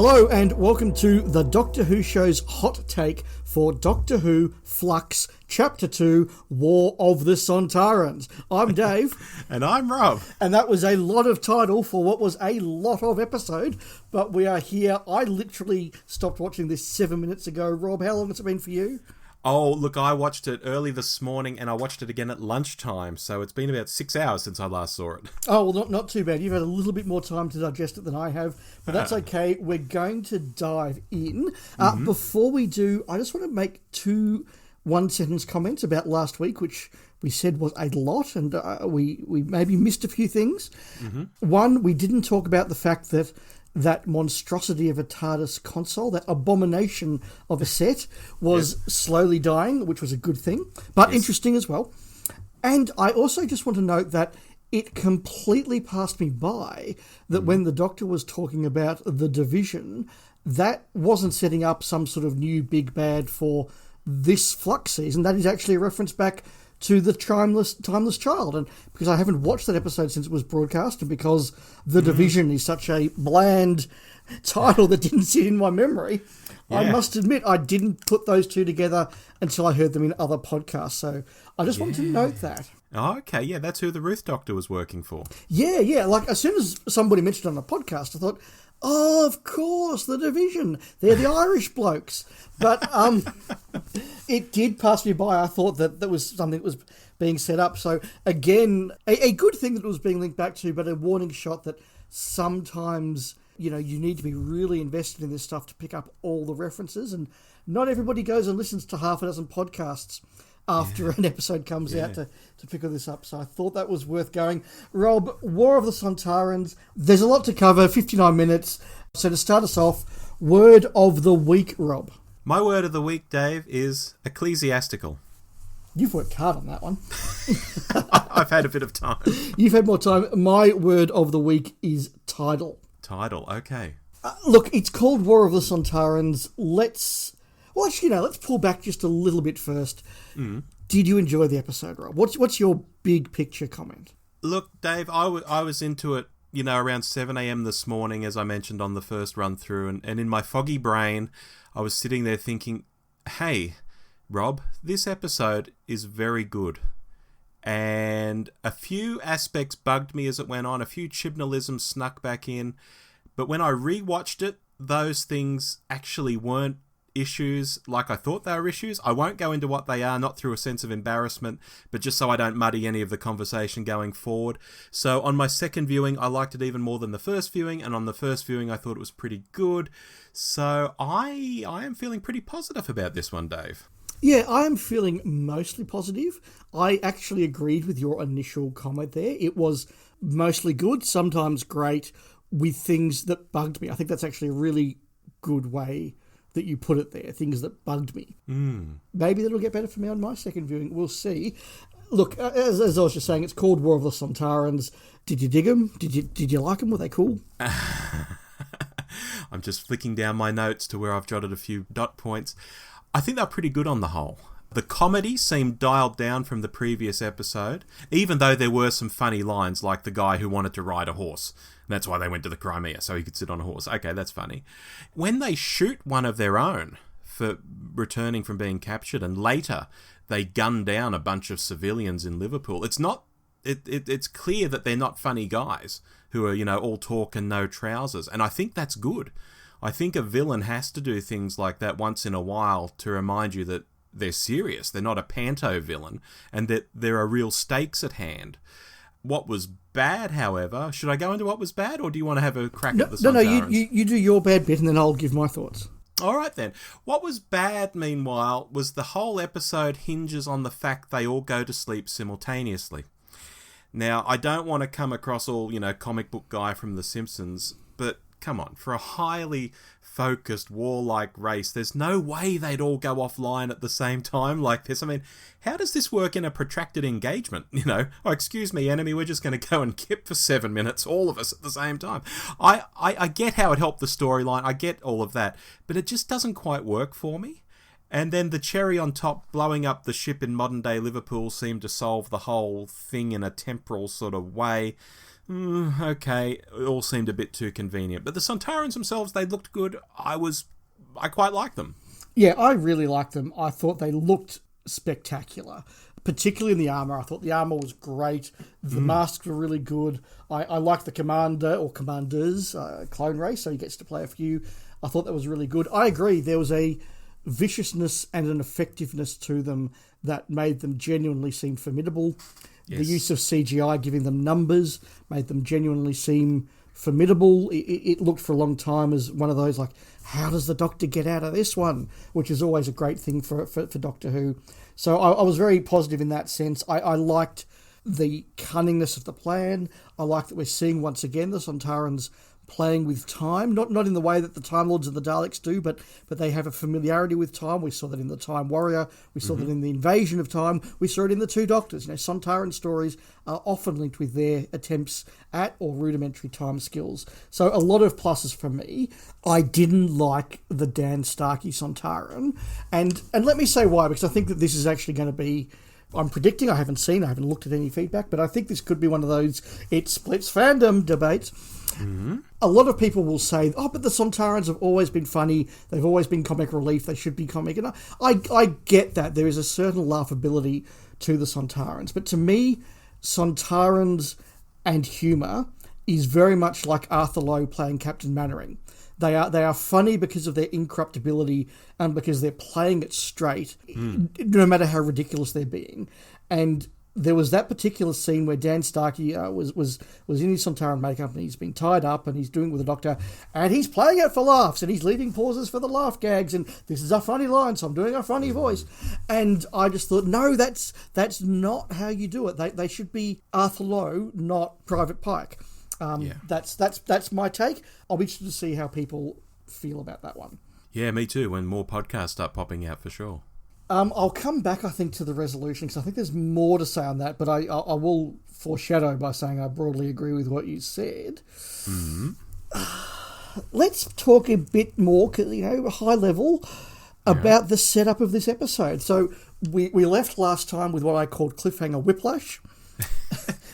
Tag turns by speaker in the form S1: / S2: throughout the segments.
S1: Hello and welcome to the Doctor Who Show's hot take for Doctor Who Flux Chapter 2, War of the Sontarans. I'm Dave.
S2: And I'm Rob.
S1: And that was a lot of title for what was a lot of episode, but we are here. I literally stopped watching this 7 minutes ago. Rob, how long has it been for you?
S2: Oh, look, I watched it early this morning and I watched it again at lunchtime, so it's been about 6 hours since I last saw it.
S1: Oh, well, not too bad. You've had a little bit more time to digest it than I have, but that's okay. We're going to dive in. Before we do, I just want to make two one-sentence comments about last week, which we said was a lot, and we maybe missed a few things. One, we didn't talk about the fact that monstrosity of a TARDIS console, that abomination of a set, was slowly dying, which was a good thing, but interesting as well. And I also just want to note that it completely passed me by that when the Doctor was talking about the Division, that wasn't setting up some sort of new big bad for this Flux season. That is actually a reference back to the Timeless Child. And because I haven't watched that episode since it was broadcast, and because The Division is such a bland title that didn't sit in my memory, I must admit I didn't put those two together until I heard them in other podcasts. So I just wanted to note that.
S2: Oh, okay, yeah, that's who the Ruth Doctor was working for. Yeah.
S1: Like, as soon as somebody mentioned it on a podcast, I thought, oh, of course, The Division. They're the Irish blokes. But it did pass me by. I thought that was something that was being set up. So, again, a good thing that it was being linked back to, but a warning shot that sometimes, you need to be really invested in this stuff to pick up all the references. And not everybody goes and listens to half a dozen podcasts after an episode comes out to pick all this up. So I thought that was worth going. Rob, War of the Sontarans. There's a lot to cover, 59 minutes. So to start us off, word of the week, Rob.
S2: My word of the week, Dave, is ecclesiastical.
S1: You've worked hard on that one.
S2: I've had a bit of time.
S1: You've had more time. My word of the week is tidal.
S2: Tidal, okay.
S1: Look, it's called War of the Sontarans. Let's pull back just a little bit first. Did you enjoy the episode, Rob? What's your big picture comment?
S2: Look, Dave, I was into it, around 7 a.m. this morning, as I mentioned on the first run through, and in my foggy brain, I was sitting there thinking, hey, Rob, this episode is very good. And a few aspects bugged me as it went on, a few Chibnallisms snuck back in, but when I rewatched it, those things actually weren't issues like I thought they were issues. I won't go into what they are, not through a sense of embarrassment, but just so I don't muddy any of the conversation going forward. So on my second viewing, I liked it even more than the first viewing, and on the first viewing, I thought it was pretty good. So I am feeling pretty positive about this one, Dave.
S1: Yeah, I am feeling mostly positive. I actually agreed with your initial comment there. It was mostly good, sometimes great, with things that bugged me. I think that's actually a really good way that you put it there, things that bugged me. Maybe that'll get better for me on my second viewing. We'll see. Look, as I was just saying, it's called War of the Sontarans. Did you dig them? Did you like them? Were they cool?
S2: I'm just flicking down my notes to where I've jotted a few dot points. I think they're pretty good on the whole. The comedy seemed dialed down from the previous episode, even though there were some funny lines like the guy who wanted to ride a horse. That's why they went to the Crimea, so he could sit on a horse. Okay, that's funny. When they shoot one of their own for returning from being captured, and later they gun down a bunch of civilians in Liverpool, it's clear that they're not funny guys who are, all talk and no trousers. And I think that's good. I think a villain has to do things like that once in a while to remind you that they're serious. They're not a panto villain, and that there are real stakes at hand. What was bad, however, should I go into what was bad, or do you want to have a crack at the Sontarans?
S1: No, you do your bad bit and then I'll give my thoughts.
S2: All right then. What was bad, meanwhile, was the whole episode hinges on the fact they all go to sleep simultaneously. Now, I don't want to come across all, comic book guy from The Simpsons, but come on, for a highly focused, warlike race, there's no way they'd all go offline at the same time like this. I mean, how does this work in a protracted engagement? Oh, excuse me, enemy, we're just going to go and kip for 7 minutes, all of us at the same time. I get how it helped the storyline, I get all of that, but it just doesn't quite work for me. And then the cherry on top, blowing up the ship in modern-day Liverpool, seemed to solve the whole thing in a temporal sort of way. Okay, it all seemed a bit too convenient. But the Sontarans themselves, they looked good. I quite liked them.
S1: Yeah, I really liked them. I thought they looked spectacular, particularly in the armour. I thought the armour was great. The masks were really good. I liked the commander or commanders clone race, so he gets to play a few. I thought that was really good. I agree. There was a viciousness and an effectiveness to them that made them genuinely seem formidable. Yes. The use of CGI, giving them numbers, made them genuinely seem formidable. It looked for a long time as one of those, like, how does the Doctor get out of this one? Which is always a great thing for Doctor Who. So I was very positive in that sense. I liked the cunningness of the plan. I like that we're seeing once again the Sontarans playing with time, not in the way that the Time Lords and the Daleks do, but they have a familiarity with time. We saw that in the Time Warrior. We saw that in the Invasion of Time. We saw it in the Two Doctors. Sontaran stories are often linked with their attempts at or rudimentary time skills. So a lot of pluses for me. I didn't like the Dan Starkey Sontaran, and let me say why, because I think that this is actually going to be, I'm predicting, I haven't looked at any feedback, but I think this could be one of those it splits fandom debates. A lot of people will say, but the Sontarans have always been funny, they've always been comic relief, they should be comic. And I get that. There is a certain laughability to the Sontarans. But to me, Sontarans and humour is very much like Arthur Lowe playing Captain Mannering. They are funny because of their incorruptibility and because they're playing it straight, no matter how ridiculous they're being. And there was that particular scene where Dan Starkey was in his Sontaran makeup and he's been tied up and he's doing it with the Doctor and he's playing it for laughs and he's leaving pauses for the laugh gags and this is a funny line, so I'm doing a funny voice. And I just thought, no, that's not how you do it. They should be Arthur Lowe, not Private Pike. That's my take. I'll be interested to see how people feel about that one.
S2: Yeah, me too, when more podcasts start popping out for sure.
S1: I'll come back, I think, to the resolution, because I think there's more to say on that, but I will foreshadow by saying I broadly agree with what you said. Let's talk a bit more, high level, about the setup of this episode. So we left last time with what I called cliffhanger whiplash.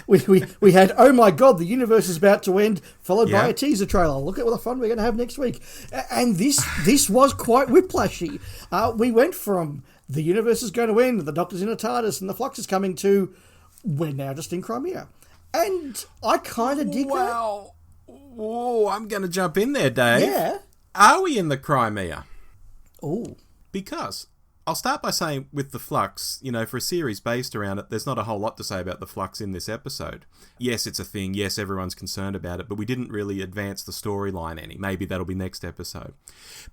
S1: We had, oh my God, the universe is about to end, followed by a teaser trailer. Look at what the fun we're going to have next week. And this was quite whiplashy. We went from the universe is going to end, the Doctor's in a TARDIS, and the Flux is coming to, we're now just in Crimea. And I kind of dig that.
S2: Whoa, I'm going to jump in there, Dave.
S1: Yeah.
S2: Are we in the Crimea?
S1: Oh.
S2: Because I'll start by saying with the Flux, for a series based around it, there's not a whole lot to say about the Flux in this episode. Yes, it's a thing. Yes, everyone's concerned about it, but we didn't really advance the storyline any. Maybe that'll be next episode.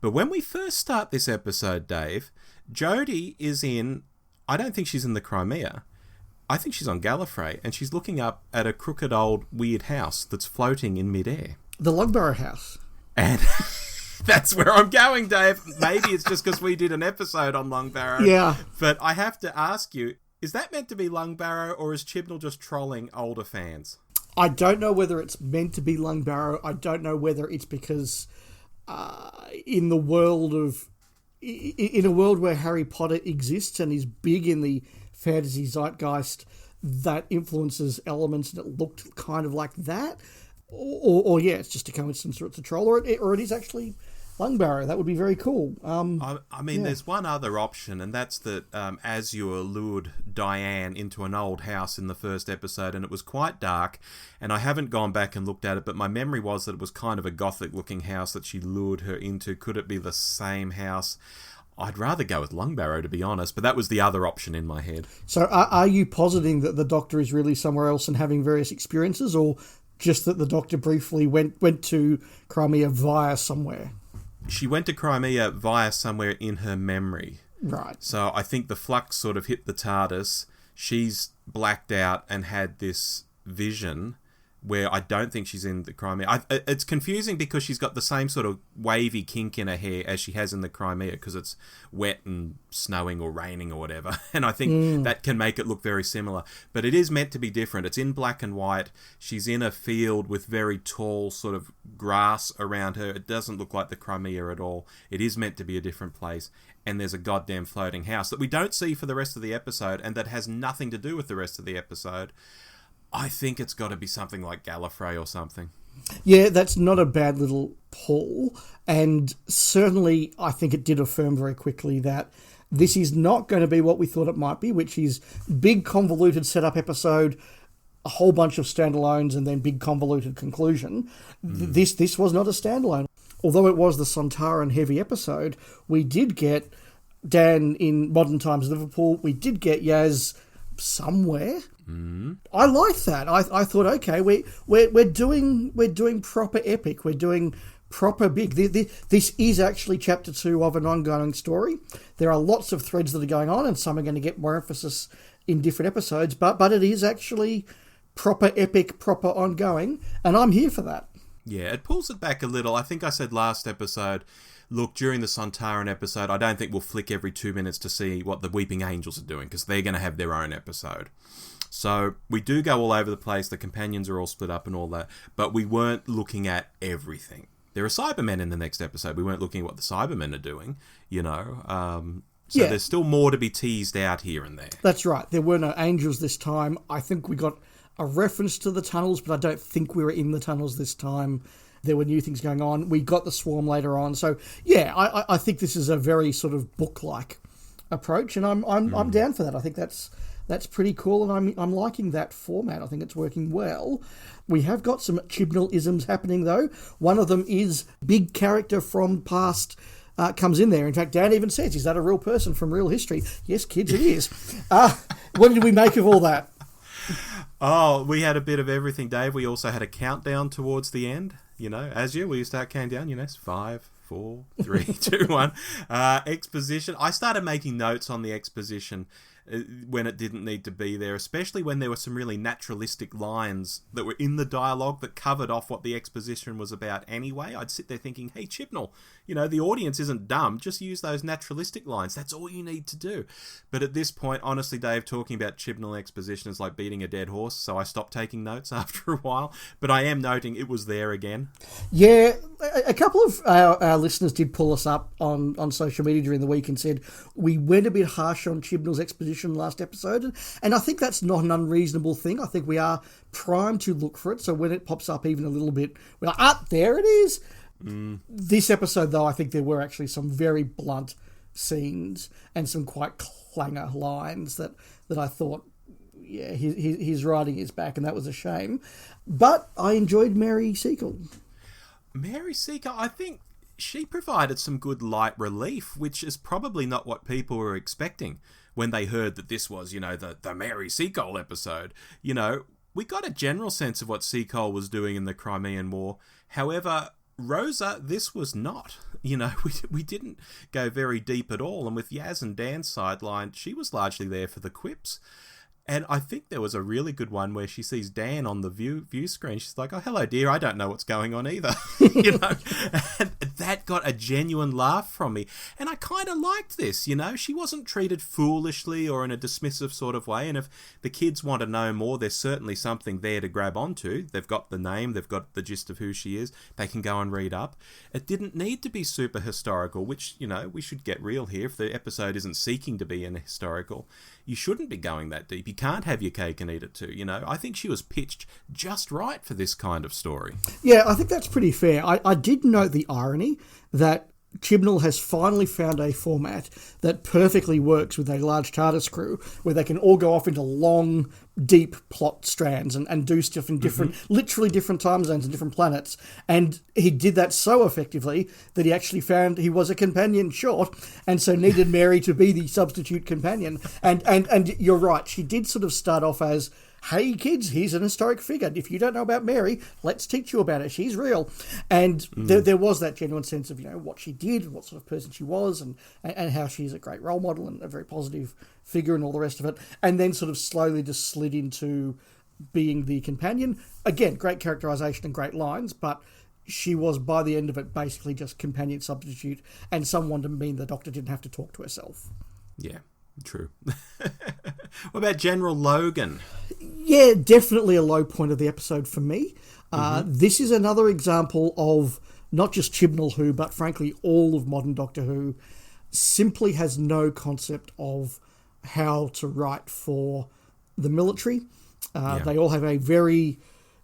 S2: But when we first start this episode, Dave, Jodie is in, I don't think she's in the Crimea. I think she's on Gallifrey, and she's looking up at a crooked old weird house that's floating in midair.
S1: The Longbarrow house.
S2: And that's where I'm going, Dave. Maybe it's just because we did an episode on Longbarrow.
S1: Yeah.
S2: But I have to ask you, is that meant to be Longbarrow, or is Chibnall just trolling older fans?
S1: I don't know whether it's meant to be Longbarrow. I don't know whether it's because in a world where Harry Potter exists and is big in the fantasy zeitgeist, that influences elements and it looked kind of like that. Or it's just a coincidence, or it's a troll, or it is actually Longbarrow. That would be very cool.
S2: There's one other option, and that's that Azure lured Diane into an old house in the first episode, and it was quite dark, and I haven't gone back and looked at it, but my memory was that it was kind of a gothic-looking house that she lured her into. Could it be the same house? I'd rather go with Longbarrow, to be honest, but that was the other option in my head.
S1: So are you positing that the Doctor is really somewhere else and having various experiences, or just that the Doctor briefly went to Crimea via somewhere?
S2: She went to Crimea via somewhere in her memory.
S1: Right.
S2: So I think the Flux sort of hit the TARDIS. She's blacked out and had this vision where I don't think she's in the Crimea. It's confusing because she's got the same sort of wavy kink in her hair as she has in the Crimea because it's wet and snowing or raining or whatever. And I think that can make it look very similar. But it is meant to be different. It's in black and white. She's in a field with very tall sort of grass around her. It doesn't look like the Crimea at all. It is meant to be a different place. And there's a goddamn floating house that we don't see for the rest of the episode and that has nothing to do with the rest of the episode. I think it's got to be something like Gallifrey or something.
S1: Yeah, that's not a bad little pull. And certainly I think it did affirm very quickly that this is not going to be what we thought it might be, which is big convoluted setup episode, a whole bunch of standalones, and then big convoluted conclusion. This was not a standalone. Although it was the Sontaran heavy episode, we did get Dan in Modern Times Liverpool. We did get Yaz somewhere. I liked that. I thought, okay, we're doing proper epic. We're doing proper big. This is actually chapter 2 of an ongoing story. There are lots of threads that are going on, and some are going to get more emphasis in different episodes. But it is actually proper epic, proper ongoing, and I'm here for that.
S2: Yeah, it pulls it back a little. I think I said last episode, look, during the Sontaran episode, I don't think we'll flick every 2 minutes to see what the Weeping Angels are doing, because they're going to have their own episode. So we do go all over the place, the companions are all split up and all that, but we weren't looking at everything. There are Cybermen in the next episode. We weren't looking at what the Cybermen are doing, you know. So there's still more to be teased out here and there. That's
S1: right. There were no angels this time. I think we got a reference to the tunnels, but I don't think we were in the tunnels this time. There were new things going on. We got the swarm later on. So, yeah, I think this is a very sort of book-like approach, and I'm down for that. I think that's pretty cool, and I'm liking that format. I think it's working well. We have got some Chibnall-isms happening, though. One of them is big character from past comes in there. In fact, Dan even says, is that a real person from real history? Yes, kids, it is. What did we make of all that?
S2: Oh, we had a bit of everything, Dave. We also had a countdown towards the end. You know, as we start counting down, you know, it's 5, 4, 3, 2, 1. Exposition. I started making notes on the exposition when it didn't need to be there, especially when there were some really naturalistic lines that were in the dialogue that covered off what the exposition was about anyway. I'd sit there thinking, hey, Chibnall, you know, the audience isn't dumb. Just use those naturalistic lines. That's all you need to do. But at this point, honestly, Dave, talking about Chibnall exposition is like beating a dead horse, so I stopped taking notes after a while. But I am noting it was there again.
S1: Yeah, a couple of our listeners did pull us up on social media during the week and said we went a bit harsh on Chibnall's exposition last episode, and I think that's not an unreasonable thing. I think we are primed to look for it, so when it pops up even a little bit, we're like, there it is. This episode, though, I think there were actually some very blunt scenes and some quite clanger lines that I thought, yeah, his writing is back, and that was a shame. But I enjoyed Mary Seacole.
S2: Mary Seacole, I think she provided some good light relief, which is probably not what people were expecting when they heard that this was, you know, the Mary Seacole episode. You know, we got a general sense of what Seacole was doing in the Crimean War. However, Rosa, this was not. You know, we didn't go very deep at all. And with Yaz and Dan sidelined, she was largely there for the quips. And I think there was a really good one where she sees Dan on the view screen. She's like, oh, hello, dear. I don't know what's going on either. You know, and that got a genuine laugh from me. And I kind of liked this, you know. She wasn't treated foolishly or in a dismissive sort of way. And if the kids want to know more, there's certainly something there to grab onto. They've got the name. They've got the gist of who she is. They can go and read up. It didn't need to be super historical, which, you know, we should get real here. If the episode isn't seeking to be an historical, you shouldn't be going that deep. You can't have your cake and eat it too, you know. I think she was pitched just right for this kind of story.
S1: Yeah, I think that's pretty fair. I did note the irony that Chibnall has finally found a format that perfectly works with a large TARDIS crew where they can all go off into long, deep plot strands and do stuff in different, literally different time zones and different planets. And he did that so effectively that he actually found he was a companion short and so needed Mary to be the substitute companion. And you're right, she did sort of start off as, hey kids, here's an historic figure. If you don't know about Mary, let's teach you about her. She's real. And there was that genuine sense of, you know, what she did, what sort of person she was, and how she's a great role model and a very positive figure and all the rest of it. And then sort of slowly just slid into being the companion. Again, great characterization and great lines, but she was, by the end of it, basically just companion substitute and someone to mean the Doctor didn't have to talk to herself.
S2: Yeah. True. What about General Logan?
S1: Yeah, definitely a low point of the episode for me. This is another example of not just Chibnall Who, but frankly all of modern Doctor Who simply has no concept of how to write for the military. They all have a very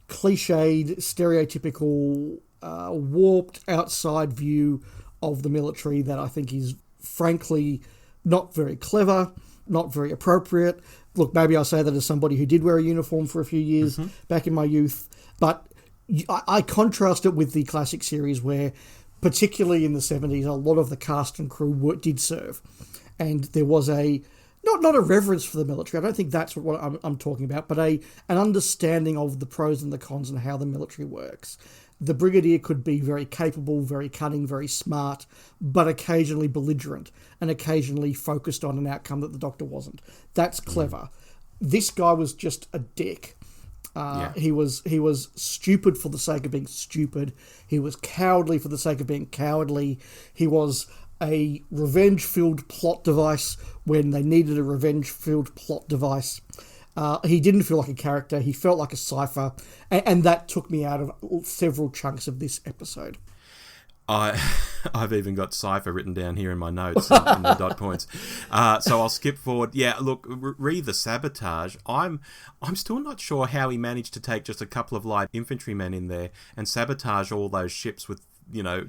S1: cliched, stereotypical, warped outside view of the military that I think is frankly not very clever, not very appropriate. Look, maybe I'll say that as somebody who did wear a uniform for a few years back in my youth, but I contrast it with the classic series where, particularly in the 70s, a lot of the cast and crew did serve. And there was not a reverence for the military. I don't think that's what I'm talking about, but an understanding of the pros and the cons and how the military works. The brigadier could be very capable, very cunning, very smart, but occasionally belligerent and occasionally focused on an outcome that the doctor wasn't. That's clever. This guy was just a dick. He was stupid for the sake of being stupid. He was cowardly for the sake of being cowardly. He was a revenge-filled plot device when they needed a revenge-filled plot device. He didn't feel like a character. He felt like a cipher, and that took me out of several chunks of this episode.
S2: I've even got cipher written down here in my notes in the dot points. So I'll skip forward. Yeah, look, re the sabotage. I'm still not sure how he managed to take just a couple of light infantrymen in there and sabotage all those ships with,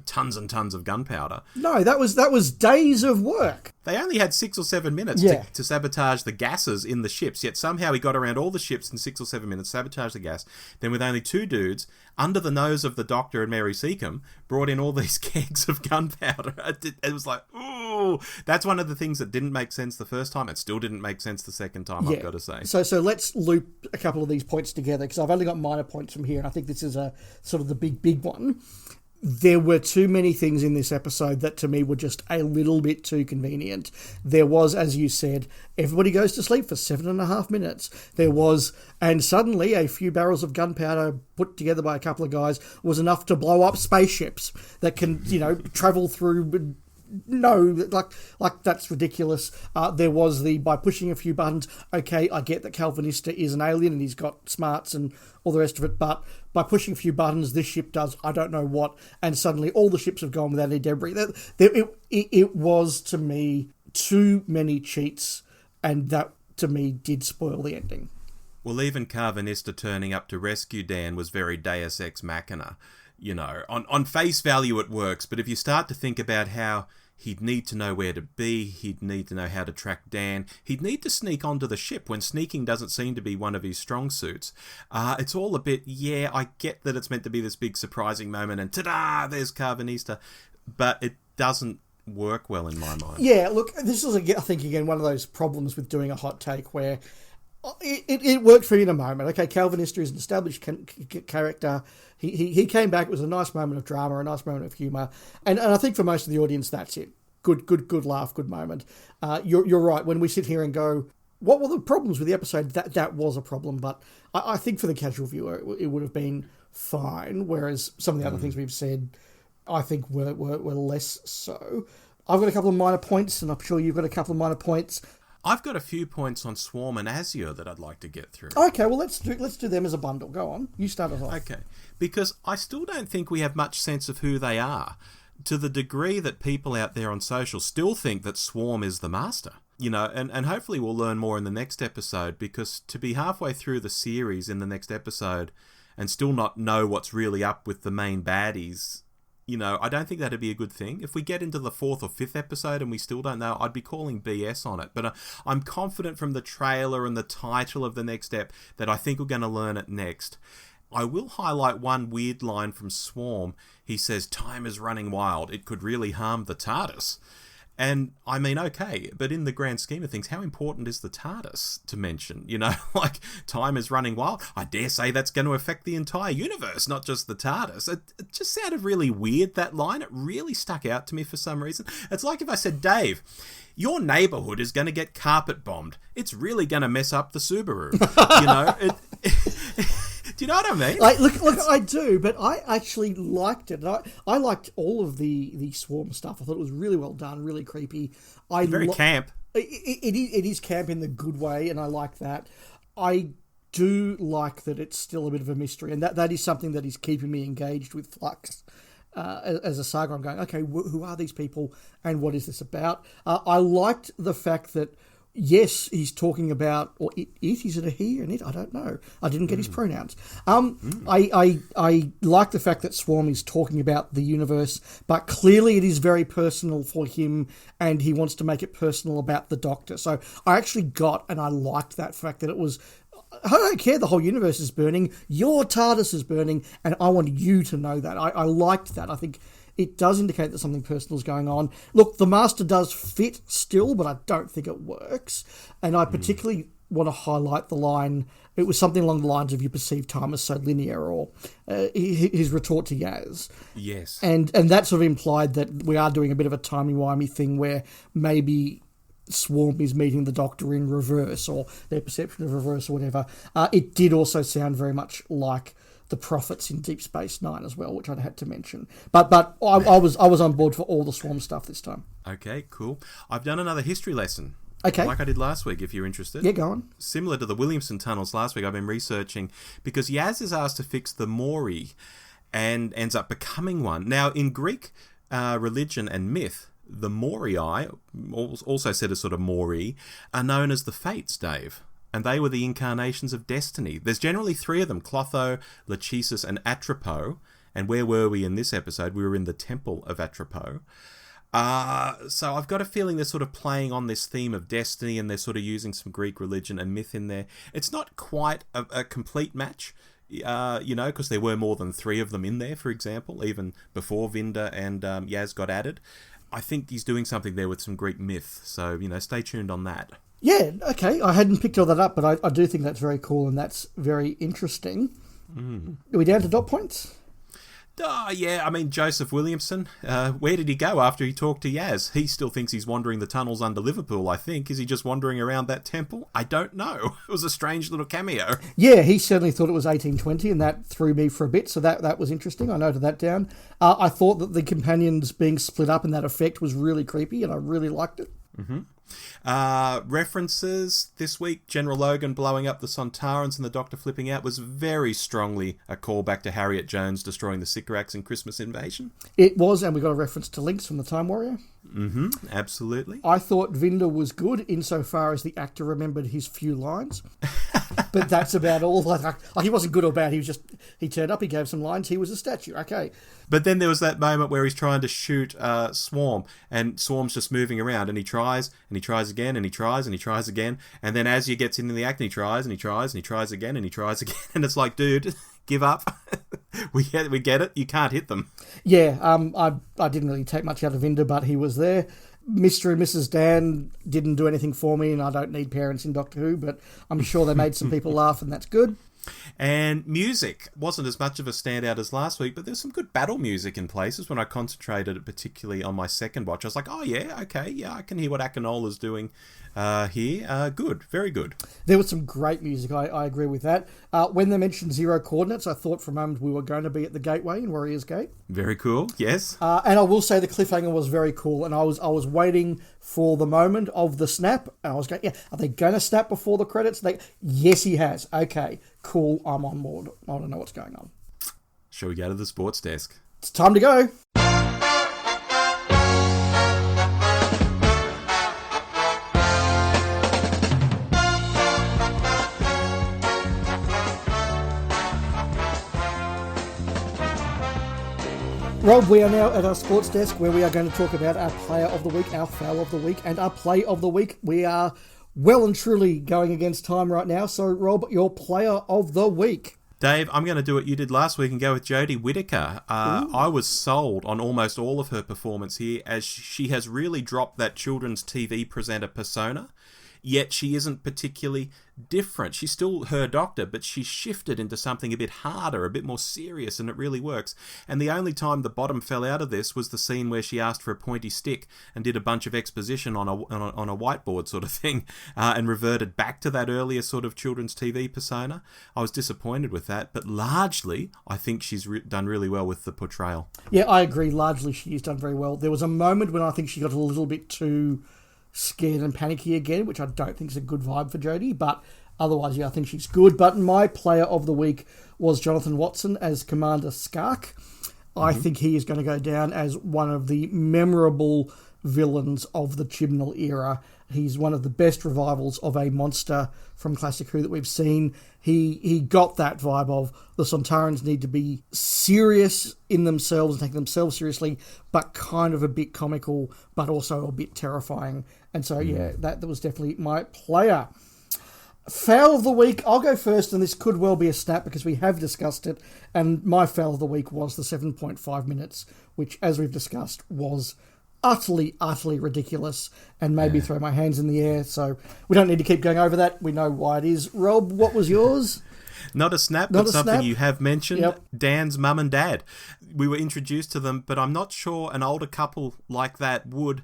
S2: tons and tons of gunpowder.
S1: No, that was days of work.
S2: They only had 6 or 7 minutes to sabotage the gases in the ships, yet somehow he got around all the ships in 6 or 7 minutes, sabotaged the gas. Then with only 2 dudes, under the nose of the Doctor and Mary Seacombe, brought in all these kegs of gunpowder. It was like, ooh, that's one of the things that didn't make sense the first time. It still didn't make sense the second time, I've got to say.
S1: So let's loop a couple of these points together, because I've only got minor points from here, and I think this is a sort of the big one. There were too many things in this episode that to me were just a little bit too convenient. There was, as you said, everybody goes to sleep for 7.5 minutes. There was, and suddenly a few barrels of gunpowder put together by a couple of guys was enough to blow up spaceships that can, travel through. No, like that's ridiculous. There was by pushing a few buttons. Okay, I get that Calvinista is an alien and he's got smarts and all the rest of it, but by pushing a few buttons, this ship does I don't know what, and suddenly all the ships have gone without any debris. It was, to me, too many cheats, and that, to me, did spoil the ending.
S2: Well, even Calvinista turning up to rescue Dan was very Deus Ex Machina. On face value it works, but if you start to think about how he'd need to know where to be, he'd need to know how to track Dan, he'd need to sneak onto the ship when sneaking doesn't seem to be one of his strong suits. It's all a bit, I get that it's meant to be this big surprising moment and ta-da, there's Calvinista, but it doesn't work well in my mind.
S1: Yeah, look, this is, I think, again, one of those problems with doing a hot take where it worked for me in a moment. Okay, Calvinista is an established character. He came back. It was a nice moment of drama, a nice moment of humour, and I think for most of the audience, that's it. Good laugh, good moment. You're right. When we sit here and go, what were the problems with the episode? That was a problem, but I think for the casual viewer, it would have been fine. Whereas some of the other things we've said, I think were less so. I've got a couple of minor points, and I'm sure you've got a couple of minor points.
S2: I've got a few points on Swarm and Azure that I'd like to get through.
S1: Okay, well, let's do them as a bundle. Go on. You start us off.
S2: Okay, because I still don't think we have much sense of who they are, to the degree that people out there on social still think that Swarm is the master. And hopefully we'll learn more in the next episode, because to be halfway through the series in the next episode and still not know what's really up with the main baddies, I don't think that'd be a good thing. If we get into the 4th or 5th episode and we still don't know, I'd be calling BS on it. But I'm confident from the trailer and the title of the next ep that I think we're going to learn it next. I will highlight one weird line from Swarm. He says, "Time is running wild. It could really harm the TARDIS." And I mean, okay, but in the grand scheme of things, how important is the TARDIS to mention? Like, time is running wild. I dare say that's going to affect the entire universe, not just the TARDIS. It just sounded really weird, that line. It really stuck out to me for some reason. It's like if I said, "Dave, your neighborhood is going to get carpet bombed. It's really going to mess up the Subaru." Do you know what I mean?
S1: Look, I do, but I actually liked it. I liked all of the Swarm stuff. I thought it was really well done, really creepy.
S2: Very camp.
S1: It is camp in the good way, and I like that. I do like that it's still a bit of a mystery, and that is something that is keeping me engaged with Flux. As a saga, I'm going, okay, who are these people, and what is this about? I liked the fact that yes, he's talking about, or is it a he and it? I don't know. I didn't get his pronouns. I like the fact that Swarm is talking about the universe, but clearly it is very personal for him, and he wants to make it personal about the Doctor. So I actually got, and I liked that fact that it was, I don't care the whole universe is burning, your TARDIS is burning, and I want you to know that. I liked that. I think it does indicate that something personal is going on. Look, the Master does fit still, but I don't think it works. And I particularly want to highlight the line, it was something along the lines of, you perceive time as so linear, or his retort to Yaz.
S2: Yes.
S1: And that sort of implied that we are doing a bit of a timey-wimey thing where maybe Swarm is meeting the Doctor in reverse, or their perception of reverse, or whatever. It did also sound very much like the Prophets in Deep Space Nine as well, which I'd had to mention. But I was on board for all the Swarm stuff this time.
S2: Okay, cool. I've done another history lesson.
S1: Okay.
S2: Like I did last week, if you're interested.
S1: Yeah, go on.
S2: Similar to the Williamson tunnels last week, I've been researching, because Yaz is asked to fix the Mouri and ends up becoming one. Now, in Greek religion and myth, the Morii, also said as sort of Mouri, are known as the Fates, Dave. And they were the incarnations of destiny. There's generally 3 of them, Clotho, Lachesis, and Atropos. And where were we in this episode? We were in the Temple of Atropos. So I've got a feeling they're sort of playing on this theme of destiny, and they're sort of using some Greek religion and myth in there. It's not quite a complete match, because there were more than 3 of them in there, for example, even before Vinda and Yaz got added. I think he's doing something there with some Greek myth. So, stay tuned on that.
S1: Yeah, okay. I hadn't picked all that up, but I do think that's very cool, and that's very interesting. Are we down to dot points?
S2: Yeah, I mean, Joseph Williamson, where did he go after he talked to Yaz? He still thinks he's wandering the tunnels under Liverpool, I think. Is he just wandering around that temple? I don't know. It was a strange little cameo.
S1: Yeah, he certainly thought it was 1820, and that threw me for a bit, so that was interesting. I noted that down. I thought that the companions being split up in that effect was really creepy, and I really liked it.
S2: Mm-hmm. References this week, General Logan blowing up the Sontarans and the Doctor flipping out was very strongly a callback to Harriet Jones destroying the Sycorax in Christmas Invasion.
S1: It was, and we got a reference to Lynx from the Time Warrior.
S2: Mm-hmm, absolutely.
S1: I thought Vinda was good insofar as the actor remembered his few lines. But that's about all. Like, he wasn't good or bad, he turned up, he gave some lines, he was a statue, okay.
S2: But then there was that moment where he's trying to shoot Swarm, and Swarm's just moving around, and he tries again, and he tries again, and then as he gets into the act, he tries again, and he tries again, and it's like, dude, give up. we get it, you can't hit them.
S1: Yeah, I didn't really take much out of Vinda, but he was there. Mr. and Mrs. Dan didn't do anything for me, and I don't need parents in Doctor Who, but I'm sure they made some people laugh, and that's good.
S2: And music wasn't as much of a standout as last week, but there's some good battle music in places. When I concentrated particularly on my second watch, I was like, oh yeah, okay, yeah, I can hear what Akinola's doing here. Good, very good. There
S1: was some great music, I agree with that. When they mentioned zero coordinates, I thought for a moment we were going to be at the Gateway in Warriors Gate.
S2: Very cool, yes.
S1: And I will say the cliffhanger was very cool, and I was waiting for the moment of the snap, and I was going, yeah, are they going to snap before the credits? Yes, he has. Okay, cool, I'm on board. I don't know what's going on.
S2: Shall we go to the sports desk?
S1: It's time to go. Rob, we are now at our sports desk where we are going to talk about our player of the week, our foul of the week, and our play of the week. We are well and truly going against time right now. So, Rob, your player of the week.
S2: Dave, I'm going to do what you did last week and go with Jodie Whittaker. I was sold on almost all of her performance here, as she has really dropped that children's TV presenter persona. Yet she isn't particularly different. She's still her Doctor, but she's shifted into something a bit harder, a bit more serious, and it really works. And the only time the bottom fell out of this was the scene where she asked for a pointy stick and did a bunch of exposition on a whiteboard sort of thing, and reverted back to that earlier sort of children's TV persona. I was disappointed with that, but largely I think she's done really well with the portrayal. Yeah,
S1: I agree. Largely she's done very well. There was a moment when I think she got a little bit too scared and panicky again, which I don't think is a good vibe for Jodie, but otherwise, yeah, I think she's good. But my player of the week was Jonathan Watson as Commander Skark. I think he is going to go down as one of the memorable villains of the Chibnall era. He's one of the best revivals of a monster from Classic Who that we've seen. He got that vibe of the Sontarans need to be serious in themselves and take themselves seriously, but kind of a bit comical, but also a bit terrifying. And so, that was definitely my player. Foul of the week, I'll go first, and this could well be a snap because we have discussed it, and my foul of the week was the 7.5 minutes, which, as we've discussed, was utterly ridiculous, and made me throw my hands in the air, so we don't need to keep going over that. We know why it is. Rob, what was yours?
S2: Not a snap, but something you have mentioned. Dan's mum and dad. We were introduced to them, but I'm not sure an older couple like that would,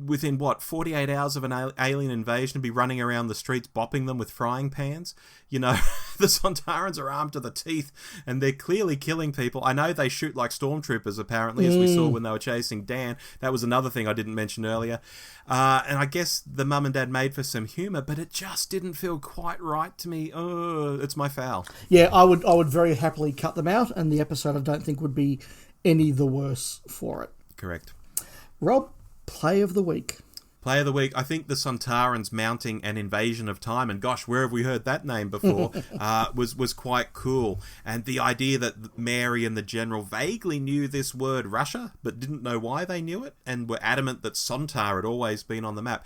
S2: within 48 hours of an alien invasion, be running around the streets bopping them with frying pans. You know, the Sontarans are armed to the teeth and they're clearly killing people. I know they shoot like stormtroopers, apparently, as we saw when they were chasing Dan. That was another thing I didn't mention earlier. And I guess the mum and dad made for some humour, but it just didn't feel quite right to me. Oh, it's my foul.
S1: Yeah, I would very happily cut them out, and the episode I don't think would be any the worse for it.
S2: Correct.
S1: Rob, play of the week.
S2: Play of the week, I think the Sontarans mounting an invasion of time, and gosh, where have we heard that name before, was quite cool. And the idea that Mouri and the General vaguely knew this word Russia, but didn't know why they knew it, and were adamant that Sontar had always been on the map.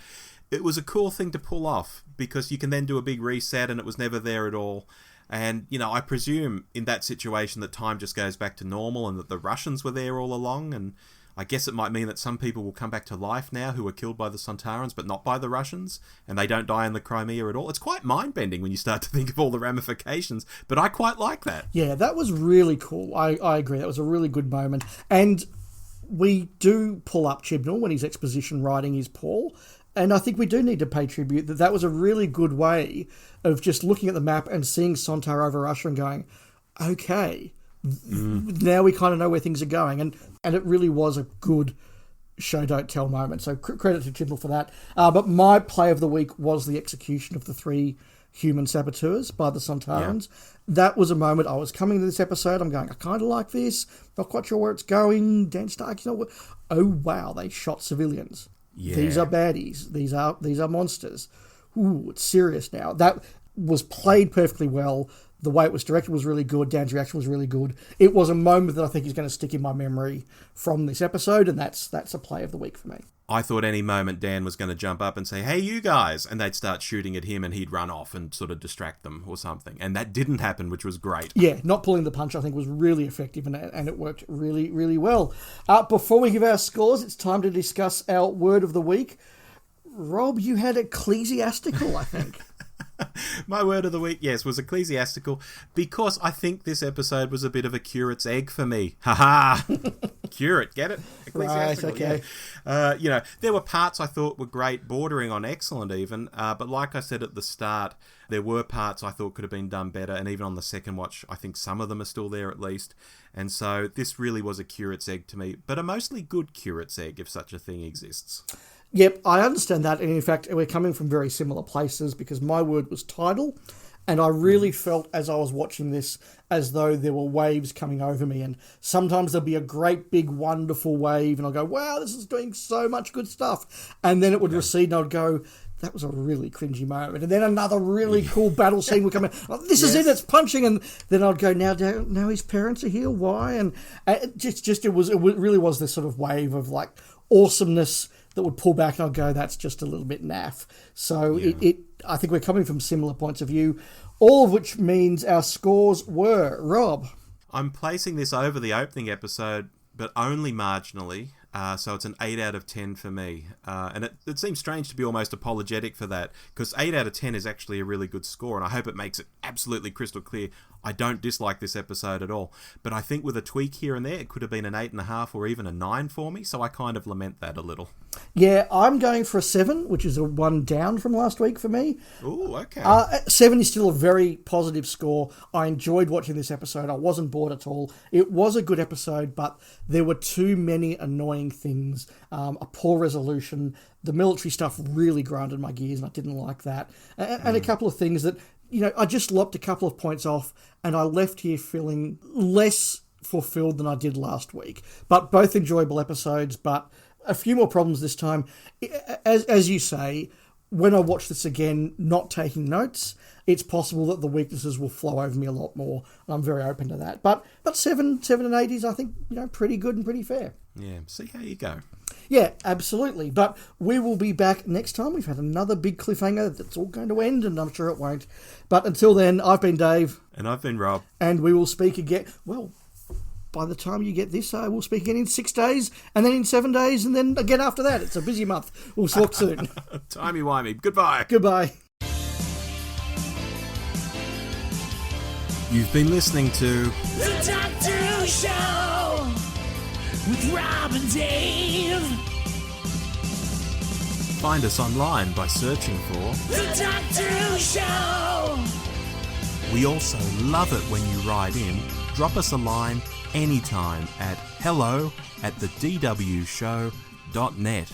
S2: It was a cool thing to pull off, because you can then do a big reset and it was never there at all. And, you know, I presume in that situation that time just goes back to normal and that the Russians were there all along, and I guess it might mean that some people will come back to life now who were killed by the Sontarans, but not by the Russians, and they don't die in the Crimea at all. It's quite mind-bending when you start to think of all the ramifications, but I quite like that.
S1: Yeah, that was really cool. I agree. That was a really good moment. And we do pull up Chibnall when he's exposition writing his Paul, and I think we do need to pay tribute that was a really good way of just looking at the map and seeing Sontar over Russia and going, okay, now we kind of know where things are going. And it really was a good show don't tell moment. So credit to Chibnall for that. But my play of the week was the execution of the 3 human saboteurs by the Sontarans. Yeah. That was a moment I was coming to this episode. I'm going, I kind of like this. Not quite sure where it's going. Dan Stark, you know what? Oh, wow, they shot civilians. Yeah. These are baddies. These are monsters. Ooh, it's serious now. That was played perfectly well. The way it was directed was really good. Dan's reaction was really good. It was a moment that I think is going to stick in my memory from this episode, and that's a play of the week for me.
S2: I thought any moment Dan was going to jump up and say, hey, you guys, and they'd start shooting at him and he'd run off and sort of distract them or something. And that didn't happen, which was great.
S1: Yeah, not pulling the punch, I think, was really effective, and it worked really, really well. Before we give our scores, it's time to discuss our word of the week. Rob, you had ecclesiastical, I think.
S2: My word of the week, yes, was ecclesiastical, because I think this episode was a bit of a curate's egg for me. Ha-ha! Curate, get it? Ecclesiastical,
S1: right, okay.
S2: Yeah. You know, there were parts I thought were great, bordering on excellent even, but like I said at the start, there were parts I thought could have been done better, and even on the second watch, I think some of them are still there at least. And so this really was a curate's egg to me, but a mostly good curate's egg, if such a thing exists.
S1: Yep, I understand that, and in fact, we're coming from very similar places, because my word was tidal, and I really felt as I was watching this as though there were waves coming over me, and sometimes there'll be a great big wonderful wave, and I'll go, wow, this is doing so much good stuff, and then it would recede, and I'd go, that was a really cringy moment, and then another really cool battle scene would come in, oh, this is it, it's punching, and then I'd go, now his parents are here, why? And it really was this sort of wave of like awesomeness that would pull back, and I'd go, that's just a little bit naff. So I think we're coming from similar points of view, all of which means our scores were, Rob.
S2: I'm placing this over the opening episode, but only marginally. So it's an 8 out of 10 for me. And it seems strange to be almost apologetic for that, because 8 out of 10 is actually a really good score, and I hope it makes it absolutely crystal clear. I don't dislike this episode at all, but I think with a tweak here and there, it could have been an 8.5 or even a 9 for me, so I kind of lament that a little.
S1: Yeah, I'm going for a 7, which is a 1 down from last week for me.
S2: Ooh, okay.
S1: 7 is still a very positive score. I enjoyed watching this episode. I wasn't bored at all. It was a good episode, but there were too many annoying things. A poor resolution. The military stuff really grinded my gears, and I didn't like that. And a couple of things that, you know, I just lopped a couple of points off, and I left here feeling less fulfilled than I did last week. But both enjoyable episodes, but a few more problems this time. As you say, when I watch this again, not taking notes, it's possible that the weaknesses will flow over me a lot more. I'm very open to that. But 7 and 8 is, I think, pretty good and pretty fair.
S2: Yeah, see how you go.
S1: Yeah, absolutely. But we will be back next time. We've had another big cliffhanger that's all going to end, and I'm sure it won't. But until then, I've been Dave.
S2: And I've been Rob.
S1: And we will speak again. Well, by the time you get this, we'll speak again in 6 days, and then in 7 days, and then again after that. It's a busy month. We'll talk soon.
S2: Timey-wimey. Goodbye.
S1: Goodbye.
S2: You've been listening to
S3: The Doctor Who Show with Rob and Dave.
S2: Find us online by searching for
S3: The Doctor Who Show.
S2: We also love it when you write in. Drop us a line anytime at hello@thedwshow.net.